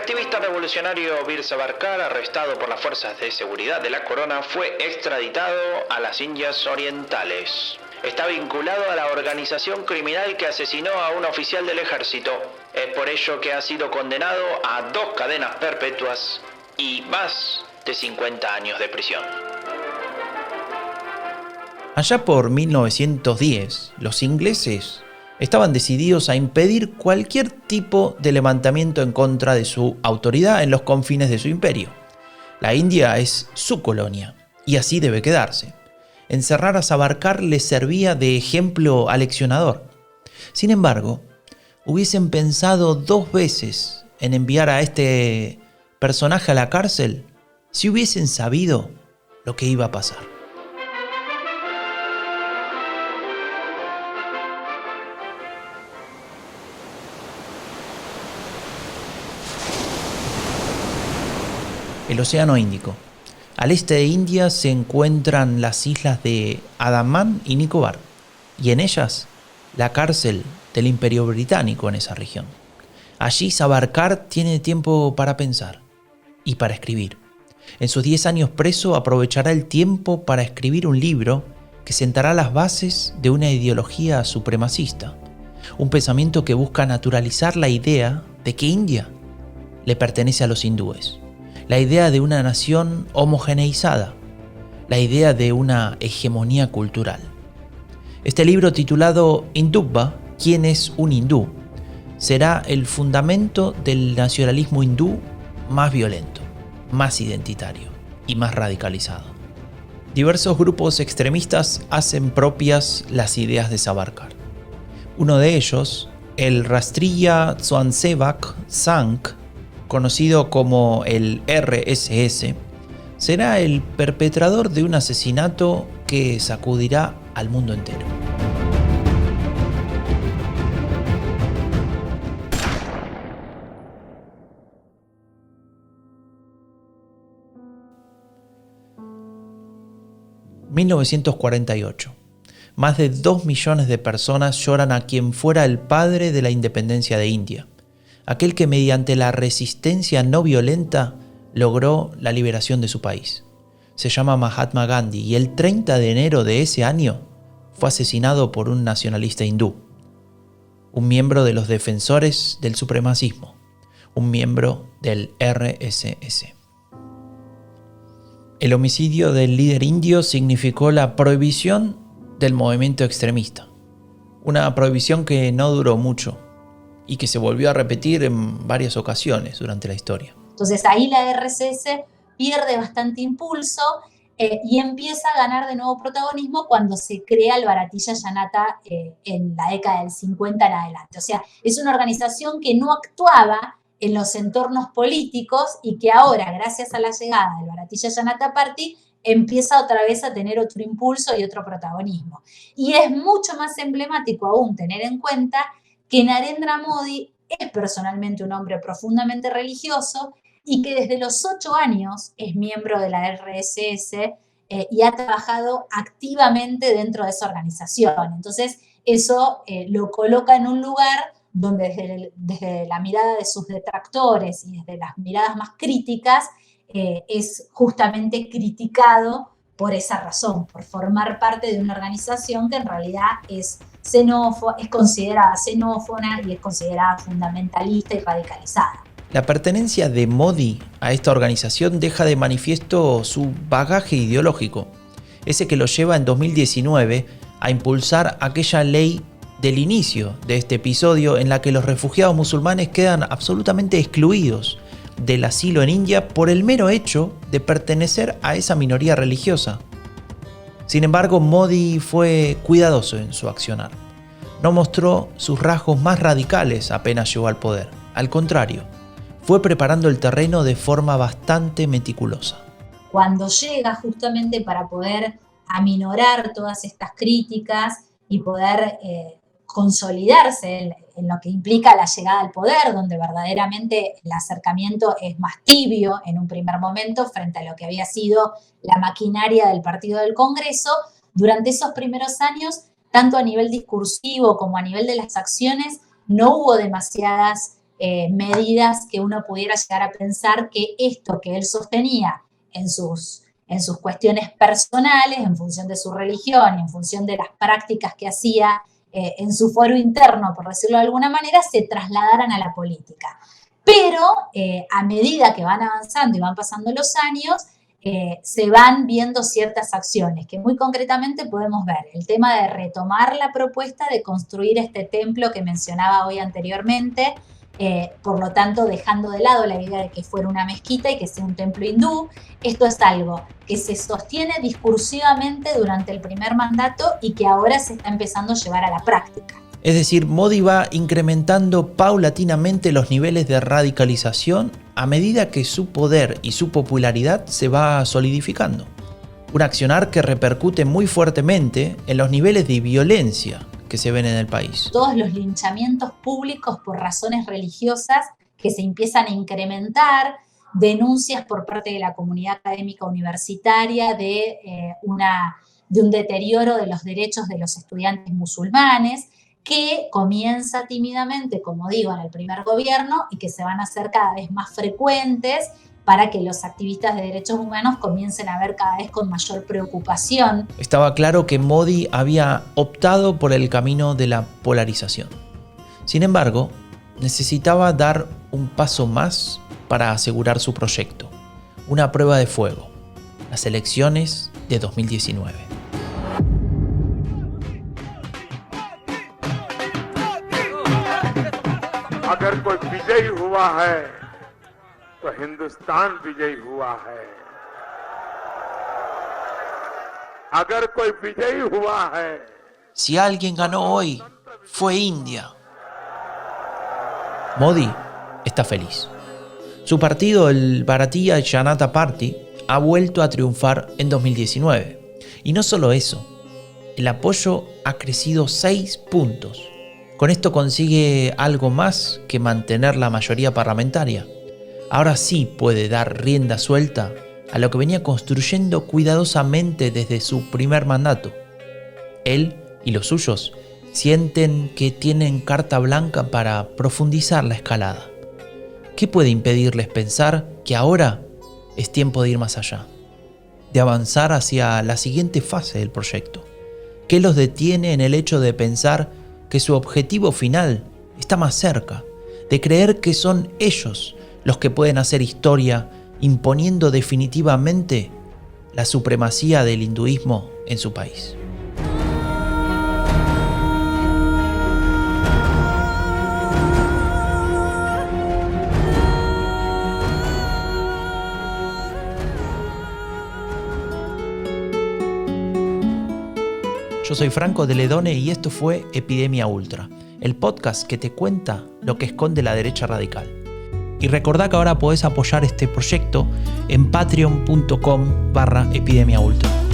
activista revolucionario Bir Savarkar, arrestado por las fuerzas de seguridad de la corona, fue extraditado a las Indias Orientales. Está vinculado a la organización criminal que asesinó a un oficial del ejército. Es por ello que ha sido condenado a 2 cadenas perpetuas y más de 50 años de prisión. Allá por 1910, los ingleses estaban decididos a impedir cualquier tipo de levantamiento en contra de su autoridad en los confines de su imperio. La India es su colonia y así debe quedarse. Encerrar a Savarkar les servía de ejemplo aleccionador. Sin embargo, hubiesen pensado 2 veces en enviar a este personaje a la cárcel si hubiesen sabido lo que iba a pasar. El Océano Índico. Al este de India se encuentran las islas de Andaman y Nicobar, y en ellas la cárcel del Imperio Británico en esa región. Allí Savarkar tiene tiempo para pensar y para escribir. En sus 10 años preso aprovechará el tiempo para escribir un libro que sentará las bases de una ideología supremacista, un pensamiento que busca naturalizar la idea de que India le pertenece a los hindúes, la idea de una nación homogeneizada, la idea de una hegemonía cultural. Este libro, titulado Hindutva, ¿quién es un hindú?, será el fundamento del nacionalismo hindú más violento, más identitario y más radicalizado. Diversos grupos extremistas hacen propias las ideas de Savarkar. Uno de ellos, el Rastriya Swansevak Sangh, conocido como el RSS, será el perpetrador de un asesinato que sacudirá al mundo entero. (1948) Más de 2 millones de personas lloran a quien fuera el padre de la independencia de India, aquel que mediante la resistencia no violenta logró la liberación de su país. Se llama Mahatma Gandhi y el 30 de enero de ese año fue asesinado por un nacionalista hindú, un miembro de los defensores del supremacismo, un miembro del RSS. El homicidio del líder indio significó la prohibición del movimiento extremista, una prohibición que no duró mucho y que se volvió a repetir en varias ocasiones durante la historia. Entonces ahí la RSS pierde bastante impulso y empieza a ganar de nuevo protagonismo cuando se crea el Bharatiya Janata en la década del 50 en adelante. O sea, es una organización que no actuaba en los entornos políticos y que ahora, gracias a la llegada del Bharatiya Janata Party, empieza otra vez a tener otro impulso y otro protagonismo. Y es mucho más emblemático aún tener en cuenta que Narendra Modi es personalmente un hombre profundamente religioso y que desde los 8 años es miembro de la RSS y ha trabajado activamente dentro de esa organización. Entonces, eso lo coloca en un lugar donde desde la mirada de sus detractores y desde las miradas más críticas es justamente criticado por esa razón, por formar parte de una organización que en realidad es considerada xenófona y es considerada fundamentalista y radicalizada. La pertenencia de Modi a esta organización deja de manifiesto su bagaje ideológico, ese que lo lleva en 2019 a impulsar aquella ley del inicio de este episodio en la que los refugiados musulmanes quedan absolutamente excluidos del asilo en India por el mero hecho de pertenecer a esa minoría religiosa. Sin embargo, Modi fue cuidadoso en su accionar. No mostró sus rasgos más radicales apenas llegó al poder. Al contrario, fue preparando el terreno de forma bastante meticulosa. Cuando llega justamente para poder aminorar todas estas críticas y poder consolidarse en lo que implica la llegada al poder, donde verdaderamente el acercamiento es más tibio en un primer momento frente a lo que había sido la maquinaria del Partido del Congreso, durante esos primeros años, tanto a nivel discursivo como a nivel de las acciones, no hubo demasiadas medidas que uno pudiera llegar a pensar que esto que él sostenía en sus cuestiones personales, en función de su religión, en función de las prácticas que hacía en su foro interno, por decirlo de alguna manera, se trasladaran a la política. Pero a medida que van avanzando y van pasando los años, se van viendo ciertas acciones que muy concretamente podemos ver. El tema de retomar la propuesta de construir este templo que mencionaba hoy anteriormente, por lo tanto dejando de lado la idea de que fuera una mezquita y que sea un templo hindú. Esto es algo que se sostiene discursivamente durante el primer mandato y que ahora se está empezando a llevar a la práctica. Es decir, Modi va incrementando paulatinamente los niveles de radicalización a medida que su poder y su popularidad se va solidificando. Un accionar que repercute muy fuertemente en los niveles de violencia que se ven en el país. Todos los linchamientos públicos por razones religiosas que se empiezan a incrementar, denuncias por parte de la comunidad académica universitaria de un deterioro de los derechos de los estudiantes musulmanes, que comienza tímidamente, como digo, en el primer gobierno y que se van a hacer cada vez más frecuentes para que los activistas de derechos humanos comiencen a ver cada vez con mayor preocupación. Estaba claro que Modi había optado por el camino de la polarización. Sin embargo, necesitaba dar un paso más para asegurar su proyecto, una prueba de fuego, las elecciones de 2019. अगर कोई विजयी हुआ है तो हिंदुस्तान विजयी हुआ है। अगर कोई विजयी हुआ है, Si alguien ganó hoy, fue India. Modi está feliz. Su partido, el Bharatiya Janata Party, ha vuelto a triunfar en 2019. Y no solo eso, el apoyo ha crecido 6 puntos. Con esto consigue algo más que mantener la mayoría parlamentaria. Ahora sí puede dar rienda suelta a lo que venía construyendo cuidadosamente desde su primer mandato. Él y los suyos sienten que tienen carta blanca para profundizar la escalada. ¿Qué puede impedirles pensar que ahora es tiempo de ir más allá? De avanzar hacia la siguiente fase del proyecto. ¿Qué los detiene en el hecho de pensar que su objetivo final está más cerca? De creer que son ellos los que pueden hacer historia imponiendo definitivamente la supremacía del hinduismo en su país. Yo soy Franco de Ledone y esto fue Epidemia Ultra, el podcast que te cuenta lo que esconde la derecha radical. Y recordá que ahora podés apoyar este proyecto en patreon.com/epidemiaultra.